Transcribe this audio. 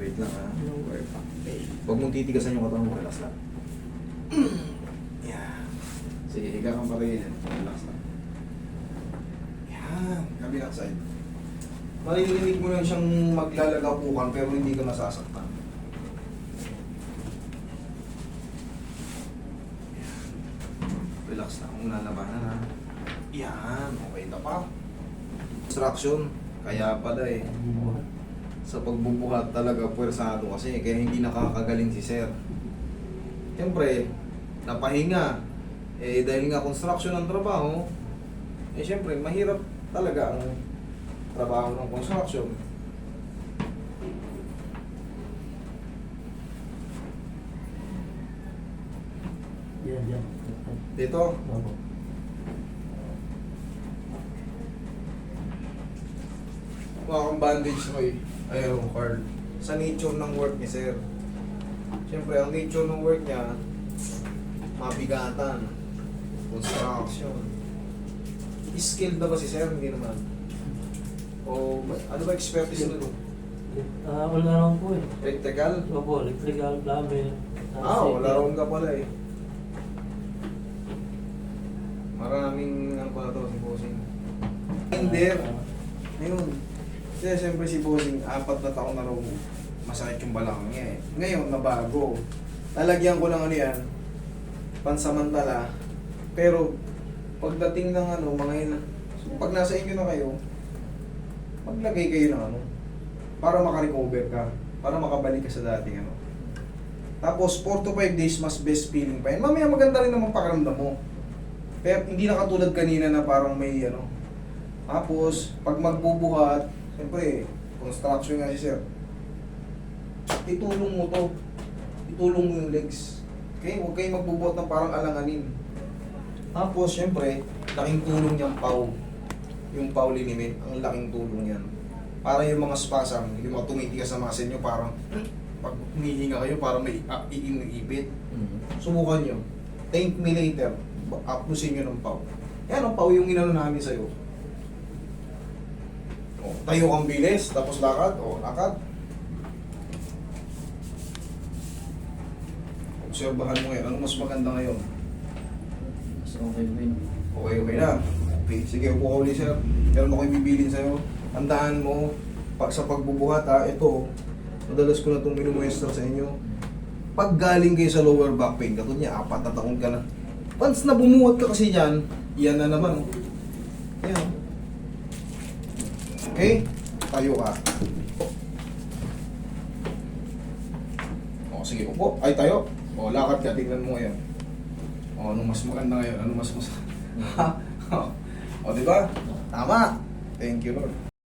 Wait lang ha. Lower back pain. Huwag mong titigasan yung katawan mo, relax lang. Yan. Sige, higa kang pa rin. Relax lang. Yan. Kabilang side. Maririnig mo lang siyang maglalagapukan pero hindi ka masasaktan. Yan. Relax lang. Kung lalabanan ha. Yan. Okay na pa. Instruction. Kaya pala eh. Sa pagbubuhat talaga puwersado kasi kaya hindi nakakagaling si sir. Siyempre, napahinga. Eh dahil nga construction ang trabaho, eh siyempre mahirap talaga ang trabaho ng construction. Yan. Dito, Opo. mga kang bandage mo eh. Ayaw, Carl. Sa nature ng work ni sir. Siyempre, ang nature ng work niya, mabigatan, construction. Skilled na ba si sir? Hindi naman. O ano ba expertise nyo? Wala naman po eh. Electrical? Opo, electrical, plumbing. Wala ron ka pala eh. Maraming ano pala to si Bossing. Ender. Ngayon, kasi siyempre si Bossing, 4 na taon na raw masakit yung balakang niya eh. Ngayon, nabago. Lalagyan ko lang ano yan, pansamantala. Pero, pagdating ng ano, mga yun, so, pag nasa inyo na kayo, maglagay kayo ng ano, para makarecover ka, para makabalik ka sa dating ano. Tapos, 4 to 5 days, mas best feeling pa yan. Mamaya maganda rin naman pakiramdam mo. Pero hindi na katulad kanina na parang may ano. Tapos, pag magbubuhat, siyempre, construction nga si sir. Itulong mo to. Itulong mo yung legs. Okay? Huwag kayong magbubuhat ng parang alanganin. Tapos, siyempre, laking tulong niyang pau. Yung pau liniment, ang laking tulong yan. Para yung mga spasm, yung mga tumitigas sa muscle nyo, parang pag humihinga kayo, parang may iinipit. Subukan nyo. Thank me later. Aplusin nyo ng pau. Yan ang pau yung inano namin sa'yo. O, tayo kang bilis, tapos lakad. O, lakad. Obserbahan mo yan. Ano mas maganda ngayon? So, okay po yun. Okay na. Okay, sige, upo ka ulit sir. Meron ako ibibilin sa'yo. Tandaan mo, pag sa pagbubuhat ha, ito, madalas ko na itong minumuestra sa inyo. Pag galing kayo sa lower back pain, katulad niya, 4 na taon ka na. Once na bumuhat ka kasi dyan, yan na naman. Yan. Okay? Tayo ka. O, sige, upo. Ay, tayo. O, lakad ka. Tingnan mo ngayon. O, ano mas maganda ngayon? Ano mas o, diba? Tama. Thank you, Lord.